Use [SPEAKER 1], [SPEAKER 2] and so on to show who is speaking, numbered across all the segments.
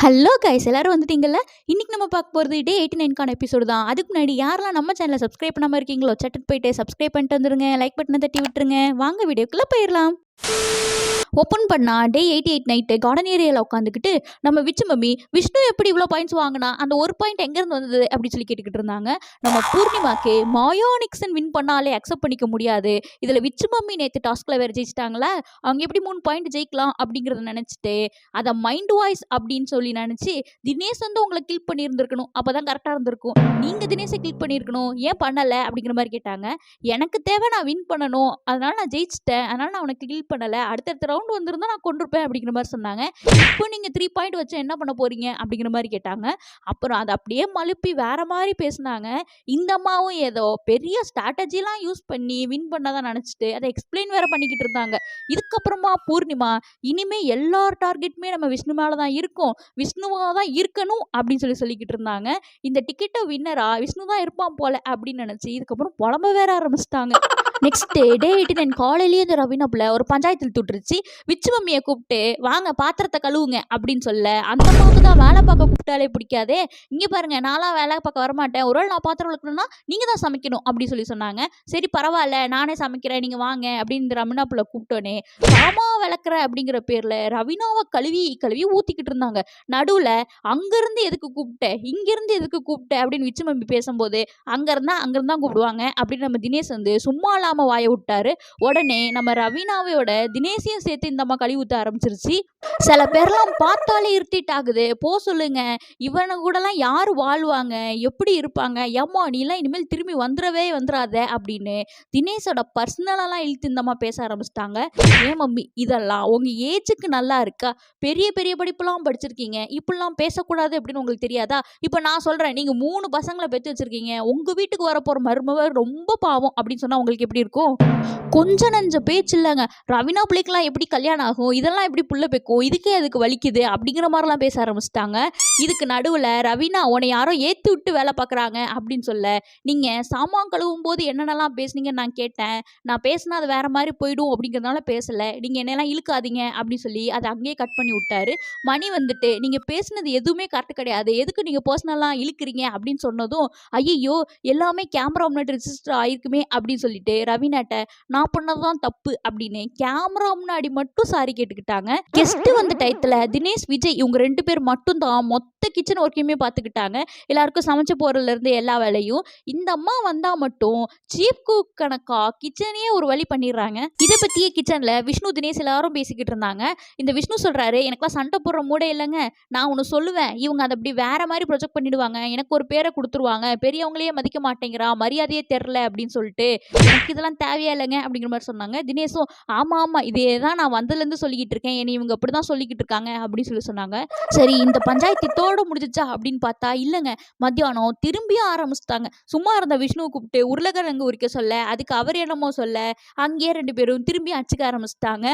[SPEAKER 1] Hello guys, எல்லாரும் வந்துட்டீங்கல்ல. இன்னைக்கு நம்ம பார்க்க போகிறது டே 89க்கான எபிசோடு தான். அதுக்கு முன்னாடி யாரெல்லாம் நம்ம சேனலை சப்ஸ்கிரைப் பண்ணாமல் இருக்கீங்களோ சட்டுட்டு போயிட்டு சப்ஸ்கிரைப் பண்ணிட்டு வந்துருங்க. லைக் பட்டனை தட்டி விட்டுருங்க. வாங்க வீடியோக்குள்ளே போயிடலாம். ஓப்பன் பண்ணா டே 88 நைட்டு கார்டன் ஏரியாவில் உட்காந்துக்கிட்டு நம்ம விச்சு மம்மி விஷ்ணு எப்படி இவ்வளோ பாயிண்ட்ஸ் வாங்கினா, அந்த ஒரு பாயிண்ட் எங்கேருந்து வந்தது அப்படின்னு சொல்லி கேட்டுக்கிட்டு இருந்தாங்க. நம்ம பூர்ணிமாக்கு மாயோனிக்ஸன் வின் பண்ணாலே அக்செப்ட் பண்ணிக்க முடியாது, இதில் விச்சு மம்மி நேற்று டாஸ்கில் வேறு ஜெயிச்சிட்டாங்களே, அவங்க எப்படி 3 பாயிண்ட் ஜெயிக்கலாம் அப்படிங்கிறத நினச்சிட்டு அதை மைண்ட் வாய்ஸ் அப்படின்னு சொல்லி நினச்சி தினேஷ் வந்து உங்களை கில் பண்ணியிருந்துருக்கணும், அப்போ தான் கரெக்டாக இருந்திருக்கும், நீங்கள் தினேஷை கில் பண்ணியிருக்கணும், ஏன் பண்ணலை அப்படிங்கிற மாதிரி கேட்டாங்க. எனக்கு தேவை நான் வின் பண்ணணும், அதனால் நான் ஜெயிச்சிட்டேன், அதனால் நான் உனக்கு கில் பண்ணலை, அடுத்தடுத்த ரவுண்ட் வந்திருந்தா நான் கொண்டிருப்பேன் அப்படிங்கிற மாதிரி சொன்னாங்க. இப்போ நீங்கள் 3 பாயிண்ட் வச்சு என்ன பண்ண போறீங்க அப்படிங்கிற மாதிரி கேட்டாங்க. அப்புறம் அதை அப்படியே மழுப்பி வேற மாதிரி பேசினாங்க. இந்த அம்மாவும் ஏதோ பெரிய ஸ்ட்ராட்டஜிலாம் யூஸ் பண்ணி வின் பண்ணதான் நினச்சிட்டு அதை எக்ஸ்பிளைன் வேற பண்ணிக்கிட்டு இருந்தாங்க. இதுக்கப்புறமா பூர்ணிமா இனிமே எல்லார் டார்கெட்டுமே நம்ம விஷ்ணு மேலே தான் இருக்கும், விஷ்ணுவாக தான் இருக்கணும் அப்படின்னு சொல்லிக்கிட்டு இருந்தாங்க. இந்த டிக்கெட்டை வின்னரா விஷ்ணு தான் இருப்பான் போல அப்படின்னு நினச்சி இதுக்கப்புறம் புலம்ப வேற ஆரம்பிச்சிட்டாங்க. நெக்ஸ்ட் டே 89 காலையிலேயே இந்த ரவினாப்புல ஒரு பஞ்சாயத்தில் தூட்டுருச்சு. விச்சு மம்மியை கூப்பிட்டு வாங்க பாத்திரத்தை கழுவுங்க அப்படின்னு சொல்ல, அந்த அம்மாவுக்கு தான் வேலை பார்க்க கூப்பிட்டாலே பிடிக்காதே, இங்கே பாருங்க நான்லாம் வேலை பார்க்க வரமாட்டேன், ஒரு நான் பாத்திரம் விளக்கணும்னா நீங்கள் தான் சமைக்கணும் அப்படின்னு சொன்னாங்க. சரி பரவாயில்ல நானே சமைக்கிறேன் நீங்கள் வாங்க அப்படின்னு இந்த ரவினாப்புல கூப்பிட்டோன்னே சாமா விளக்குற அப்படிங்கிற பேரில் ரவினாவை கழுவி கழுவி ஊற்றிக்கிட்டு இருந்தாங்க. நடுவில் அங்கேருந்து எதுக்கு கூப்பிட்டேன் இங்கேருந்து எதுக்கு கூப்பிட்டேன் அப்படின்னு விச்சு மம்மி பேசும்போது அங்கேருந்தா கூப்பிடுவாங்க அப்படின்னு நம்ம தினேஷ் வந்து சும்மா இல்லாமல் வாயை விட்டாரு. உடனே நம்ம ரவீனாவையோட தினேஷையும் சேர்த்து இந்த அம்மா கழுவி ஊற்ற ஆரம்பிச்சிருச்சு. சில பேர்லாம் பார்த்தாலே இரிட்டேட் ஆகுது, போ சொல்லுங்க, இவனை கூடலாம் யார் வாழ்வாங்க, எப்படி இருப்பாங்க, ஏம்மா நீலாம் இனிமேல் திரும்பி வந்துடாத அப்படின்னு தினேஷோட பர்சனலெல்லாம் இழுத்து இந்த அம்மா பேச ஆரம்பிச்சிட்டாங்க. ஏன் மம்மி இதெல்லாம் உங்கள் ஏஜுக்கு நல்லா இருக்கா, பெரிய பெரிய படிப்புலாம் படிச்சிருக்கீங்க, இப்படிலாம் பேசக்கூடாது அப்படின்னு உங்களுக்கு தெரியாதா? இப்போ நான் சொல்கிறேன், நீங்கள் 3 பசங்களை பெற்று வச்சுருக்கீங்க, உங்கள் வீட்டுக்கு வரப்போகிற மருமவ ரொம்ப பாவம் அப்படின்னு சொன்னால் உங்களுக்கு எப்படி இருக்கும்? கொஞ்சம் நஞ்ச பேச்சு இல்லைங்க. ரவீனா பிள்ளைக்கெல்லாம் எப்படி கல்யாணம் ஆகும், இதெல்லாம் எப்படி புள்ள பெக்கும், இதுக்கே அதுக்கு வலிக்குது அப்படிங்கிற மாதிரிலாம் பேச ஆரம்பிச்சிட்டாங்க. இதுக்கு நடுவில் ரவீனா உன்னை யாரோ ஏற்றி விட்டு வேலை பார்க்குறாங்க அப்படின்னு சொல்ல, நீங்கள் சாமான் கழுவும் போது என்னென்னலாம் பேசுனீங்கன்னு நான் கேட்டேன், நான் பேசினா அது வேறு மாதிரி போயிடும் அப்படிங்கிறதுனால பேசலை, நீங்கள் என்னெல்லாம் இழுக்காதீங்க அப்படின்னு சொல்லி அதை அங்கேயே கட் பண்ணி விட்டாரு. மணி வந்துட்டு நீங்கள் பேசுனது எதுவுமே கரெக்ட் கிடையாது, எதுக்கு நீங்கள் பர்சனலாக இழுக்கிறீங்க அப்படின்னு சொன்னதும் ஐயோ எல்லாமே கேமரா முன்னாடி ரெஜிஸ்டர் ஆயிருக்குமே அப்படின்னு சொல்லிட்டு ரவீனாட்ட நான் பண்ணதான் தப்பு அப்படின்னு கேமரா முன்னாடி மட்டும் சாரி கேட்டுக்கிட்டாங்க. கெஸ்ட் வந்த டயத்துல தினேஷ் விஜய் இவங்க 2 பேர் மட்டும் தான் மொத்த கிச்சன் ஒர்க்கையுமே பார்த்துக்கிட்டாங்க. எல்லாருக்கும் சமைச்சு போறதுல இருந்து எல்லா வேலையும். இந்த அம்மா வந்தா மட்டும் சீப் குக் கணக்கா கிச்சனையே ஒரு வழி பண்ணிடுறாங்க. இதை பத்தியே கிச்சன்ல விஷ்ணு தினேஷ் எல்லாரும் பேசிக்கிட்டு இருந்தாங்க. இந்த விஷ்ணு சொல்றாரு, எனக்குலாம் சண்டை போடுற மூடே இல்லைங்க, நான் ஒன்று சொல்லுவேன், இவங்க அதை அப்படி வேற மாதிரி ப்ரொஜெக்ட் பண்ணிடுவாங்க, எனக்கு ஒரு பேரை கொடுத்துருவாங்க, பெரியவங்களையே மதிக்க மாட்டேங்கிறா, மரியாதையே தெரில அப்படின்னு சொல்லிட்டு எனக்கு இதெல்லாம் தேவையா இல்லைங்க அப்படிங்கிற மாதிரி சொன்னாங்க. தினேஷும் ஆமா இதே தான் நான் வந்ததுலேருந்து சொல்லிக்கிட்டு இருக்கேன், என்னை இவங்க அப்படி தான் சொல்லிக்கிட்டு இருக்காங்க அப்படின்னு சொன்னாங்க. சரி இந்த பஞ்சாயத்து இதோட முடிஞ்சிச்சா அப்படின்னு பார்த்தா இல்லைங்க, மத்தியானம் திரும்பியும் ஆரம்பிச்சிட்டாங்க. சும்மா இருந்த விஷ்ணுவை கூப்பிட்டு உருளைக்கிழங்கு உரிக்க சொல்ல, அதுக்கு அவர் என்னமோ சொல்ல, அங்கேயே 2 பேரும் திரும்பி அடிச்சுக்க ஆரம்பிச்சிட்டாங்க.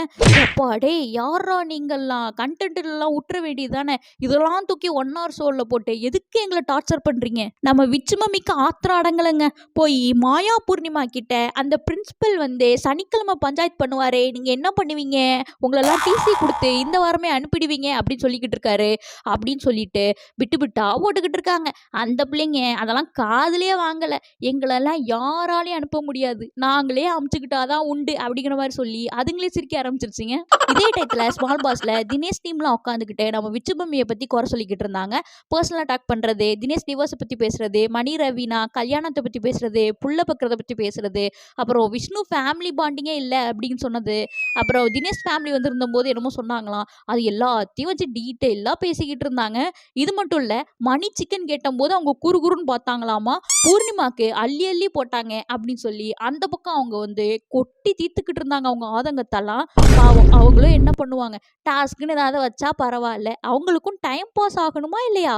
[SPEAKER 1] அப்பாடே யாரா நீங்கள்லாம், கண்டென்ட்லாம் விட்டுற வேண்டியது தானே, இதெல்லாம் தூக்கி 1 hour ஷோல போட்டு எதுக்கு எங்களை டார்ச்சர் பண்றீங்க? நம்ம விச்சு மம்மிக்கு ஆத்திரம் அடங்கலைங்க. போய் மாயா பூர்ணிமா கிட்ட அந்த பிரின்சிபல் வந்து சனிக்கிழமை பஞ்சாயத்து பண்ணுவாரே, நீங்கள் என்ன பண்ணுவீங்க, உங்களெல்லாம் டிசி கொடுத்து இந்த வாரமே அனுப்பிடுவீங்க அப்படின்னு சொல்லிக்கிட்டு இருக்காரு அப்படின்னு சொல்லிட்டு விட்டுவிட்டா ஓட்டுக்கிட்டு இருக்காங்க. அந்த பிள்ளைங்க அதெல்லாம் காதுலேயே வாங்கலை, எங்களெல்லாம் யாராலையும் அனுப்ப முடியாது, நாங்களே அமுச்சுக்கிட்டாதான் உண்டு அப்படிங்கிற மாதிரி சொல்லி அதுங்களே சிரிக்க ஆரம்பிச்சிருச்சுங்க. இதே டயத்தில் ஸ்மால் பாஸ்ல தினேஷ் டீம்லாம் உட்காந்துக்கிட்டு நம்ம விச்சு மம்மியை பற்றி குறை சொல்லிக்கிட்டு இருந்தாங்க. பர்சனல் அட்டாக் பண்ணுறது, தினேஷ் டிவோர்ஸை பற்றி பேசுறது, மணி ரவீனா கல்யாணத்தை பற்றி பேசுறது, புள்ள பக்கிறத பற்றி பேசுறது, அப்புறம் விஷ்ணு ஃபேமிலி பாண்டிங்கே இல்லை அப்படின்னு சொன்னது, அப்புறம் தினேஷ் ஃபேமிலி வந்திருந்தபோது என்னமோ சொன்னாங்களாம், அது எல்லாத்தையும் வச்சு டீட்டெயிலாக பேசிக்கிட்டு இருந்தாங்க. இது மட்டும் இல்லை, மணி சிக்கன் கேட்டபோது அவங்க குறுகுறுன்னு பார்த்தாங்களாமா, பூர்ணிமாக்கு அள்ளி அள்ளி போட்டாங்க அப்படின்னு சொல்லி அந்த பக்கம் அவங்க வந்து கொட்டி தீர்த்துக்கிட்டு இருந்தாங்க அவங்க ஆதங்கத்தெல்லாம். பாவம் அவங்களும் என்ன பண்ணுவாங்க, டாஸ்க்குன்னு ஏதாவது வச்சா பரவாயில்ல, அவங்களுக்கும் டைம் பாஸ் ஆகணுமா இல்லையா?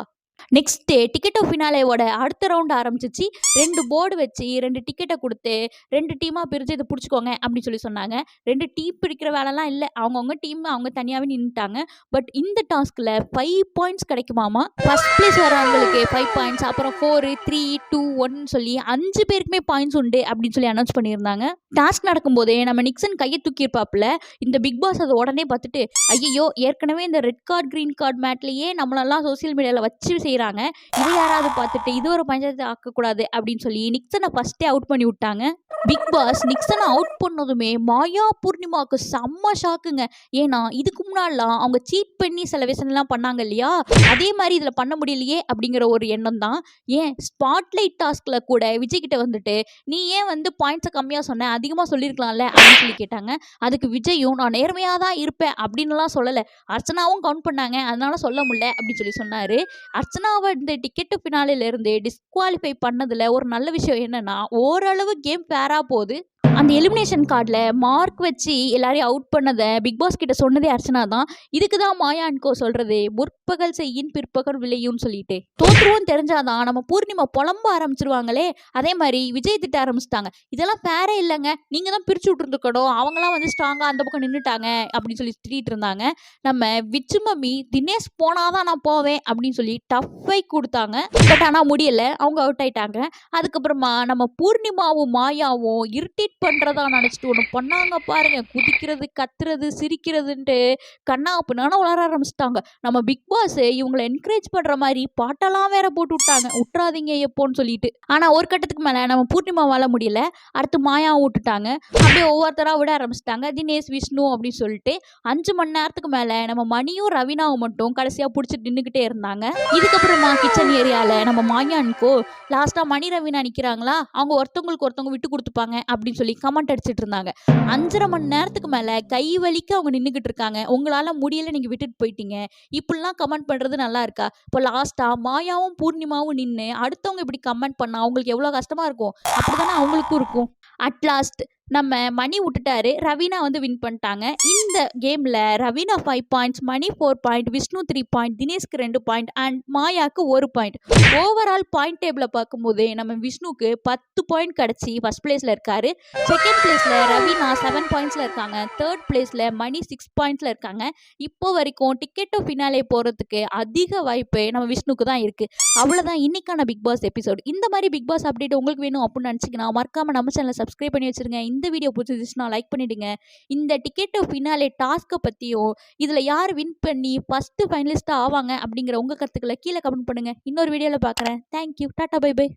[SPEAKER 1] நெக்ஸ்ட் டே டிக்கெட் ஆஃப் ஃபினாலேவோட அடுத்த ரவுண்ட் ஆரம்பிச்சிச்சு. 2 போர்டு வச்சு 2 டிக்கெட்ட குடுத்து 2 டீமா பிரிஞ்சு இத புடிச்சுக்கோங்க அப்படின்னு சொன்னாங்க. 2 டீம் பிரிக்கிற வேலைலாம் இல்ல. அவங்கவங்க டீம் அவங்க தனியாவே நின்னுட்டாங்க. பட் இந்த டாஸ்க்ல 5 பாயிண்ட்ஸ் கிடைக்குமாமா. ஃபர்ஸ்ட் பிளேஸ் வரவங்களுக்கு 5 பாயிண்ட்ஸ், அப்புறம் 4, 3, 2, 1 சொல்லி 5 பேருக்குமே பாயிண்ட்ஸ் உண்டு அப்படின்னு அனௌன்ஸ் பண்ணியிருந்தாங்க. டாஸ்க் நடக்கும்போதே நம்ம நிக்சன் கையை தூக்கியிருப்பாப்புல. இந்த பிக் பாஸ் அதை உடனே பார்த்துட்டு, ஐயோ ஏற்கனவே இந்த ரெட் கார்டு கிரீன் கார்டு மேட்லயே நம்மளெல்லாம் சோசியல் மீடியாவில் வச்சு செய்கிறாங்க, இதை யாராவது பார்த்துட்டு இது ஒரு பஞ்சாயத்து ஆக்கக்கூடாது அப்படின்னு சொல்லி நிக்சனை ஃபர்ஸ்டே அவுட் பண்ணி விட்டாங்க. பிக் பாஸ் நிக்சனை அவுட் பண்ணதுமே மாயா பூர்ணிமாவுக்கு செம்ம ஷாக்குங்க. ஏன்னா இதுக்கு முன்னாடிலாம் அவங்க சீட் பண்ணி சில விஷயம்லாம் பண்ணாங்க இல்லையா, அதே மாதிரி இதில் பண்ண முடியலையே அப்படிங்கிற ஒரு எண்ணம் தான். ஏன் ஸ்பாட்லைட் டாஸ்கில் கூட விஜய் கிட்ட வந்துட்டு, நீ ஏன் பாயிண்ட்ஸை கம்மியாக சொன்ன, அதிகமாக சொல்லியிருக்கலாம்ல அப்படின்னு சொல்லி கேட்டாங்க. அதுக்கு விஜயும் நான் நேர்மையாக தான் இருப்பேன் அப்படின்னுலாம் சொல்லலை, அர்ச்சனாவும் கவுண்ட் பண்ணாங்க அதனால சொல்ல முடியல அப்படின்னு சொன்னார். அர்ச்சனாவை இந்த டிக்கெட்டு ஃபினாலிலேருந்து டிஸ்குவாலிஃபை பண்ணதில் ஒரு நல்ல விஷயம் என்னன்னா, ஓரளவு கேம் ஃபேராக போகுது. அந்த எலிமினேஷன் கார்டில் மார்க் வச்சு எல்லாரையும் அவுட் பண்ணதை பிக் பாஸ் கிட்ட சொன்னதே அர்ச்சனா தான். இதுக்கு தான் மாயா அண்ட் கோ சொல்றது, முற்பகல் செய்யின் பிற்பகல் விளையும்னு சொல்லிட்டு. தோற்றுவோம் தெரிஞ்சாதான் நம்ம பூர்ணிமா புலம்ப ஆரம்பிச்சிருவாங்களே, அதே மாதிரி விஜய் திட்ட ஆரம்பிச்சிட்டாங்க. இதெல்லாம் ஃபேரே இல்லைங்க, நீங்க தான் பிரிச்சு விட்டுருந்துக்கணும், அவங்களாம் ஸ்ட்ராங்கா அந்த பக்கம் நின்றுட்டாங்க அப்படின்னு சொல்லி திட்டிட்டு இருந்தாங்க. நம்ம விச்சு மம்மி தினேஷ் போனாதான் நான் போவேன் அப்படின்னு சொல்லி டஃபை கொடுத்தாங்க. பட் ஆனால் முடியல, அவங்க அவுட் ஆயிட்டாங்க. அதுக்கப்புறமா நம்ம பூர்ணிமாவும் மாயாவும் இரிட்டேட் பண்றதா நினைச்சிட்டு ஒன்று பண்ணாங்க பாருங்க. குதிக்கிறது, கத்துறது, சிரிக்கிறதுன்ட்டு கண்ணா அப்படின்னா உளர ஆரம்பிச்சிட்டாங்க. நம்ம பிக் பாஸ் இவங்களை என்கரேஜ் பண்ற மாதிரி பாட்டெல்லாம் வேற போட்டு விட்டாங்க, விட்டுறாதீங்க எப்போன்னு சொல்லிட்டு. ஆனா ஒரு கட்டத்துக்கு மேல நம்ம பூர்ணிமா வாழ முடியல, அடுத்து மாயா விட்டுட்டாங்க. அப்படியே ஒவ்வொருத்தரா விட ஆரம்பிச்சிட்டாங்க, தினேஷ், விஷ்ணு அப்படின்னு சொல்லிட்டு. 5 மணி நேரத்துக்கு மேல நம்ம மணியும் ரவீனாவும் மட்டும் கடைசியா பிடிச்சிட்டு நின்றுகிட்டே இருந்தாங்க. இதுக்கப்புறமா கிச்சன் ஏரியால நம்ம மாயானுக்கோ லாஸ்டா மணி ரவீனா நிக்கிறாங்களா, அவங்க ஒருத்தவங்களுக்கு ஒருத்தவங்க விட்டு கொடுத்துப்பாங்க அப்படின்னு சொல்லி கமெண்ட் அடிச்சிட்டு இருந்தாங்க. 5.5 மணி நேரத்துக்கு மேல கை வலிக்க அவங்க நின்றுகிட்டு இருக்காங்க. உங்களால முடியல, நீங்க விட்டுட்டு போயிட்டீங்க, இப்படிலாம் கமெண்ட் பண்றது நல்லா இருக்கா? இப்போ லாஸ்டா மாயாவும் பூர்ணிமாவும் நின்று அடுத்தவங்க இப்படி கமெண்ட் பண்ணா அவங்களுக்கு எவ்வளவு கஷ்டமா இருக்கும், அப்படிதானே அவங்களுக்கும் இருக்கும். அட் லாஸ்ட் நம்ம மணி விட்டுட்டாரு, ரவீனா வின் பண்ணிட்டாங்க. இந்த கேம்ல Raveena 5 points, Mani 4 point, Vishnu 3 point, தினேஷ்க்கு 2 பாயிண்ட் அண்ட் மாயாக்கு 1 பாயிண்ட். ஓவரால் பாயிண்ட் டேபிள பார்க்கும்போது நம்ம விஷ்ணுக்கு 10 பாயிண்ட் கிடைச்சி ஃபர்ஸ்ட் பிளேஸ்ல இருக்காரு. செகண்ட் பிளேஸ்ல ரவீனா 7 பாயிண்ட்ஸ்ல இருக்காங்க. தேர்ட் பிளேஸ்ல மணி 6 பாயிண்ட்ஸ்ல இருக்காங்க. இப்போ வரைக்கும் டிக்கெட் ஆஃப் ஃபினாலே போறதுக்கு அதிக வாய்ப்பு நம்ம விஷ்ணுக்கு தான் இருக்கு. அவ்வளவுதான் இன்னைக்கான பிக் பாஸ் எபிசோட். இந்த மாதிரி பிக் பாஸ் அப்டேட் உங்களுக்கு வேணும் அப்படின்னு நினைச்சீங்கன்னா மறக்காம நம்ம சேனலை சப்ஸ்கிரைப் பண்ணி வச்சிருங்க. இந்த வீடியோ பிடிச்சிருந்துச்சுன்னா லைக் பண்ணிடுங்க. இந்த டிக்கெட் ஆஃப் ஃபினாலே டாஸ்க்கை பற்றியும் இதில் யார் வின் பண்ணி ஃபஸ்ட்டு ஃபைனலிஸ்ட்டாக ஆவாங்க அப்படிங்கிற உங்கள் கருத்துக்களை கீழே கமெண்ட் பண்ணுங்கள். இன்னொரு வீடியோவில் பார்க்குறேன். Thank you, tata, bye by.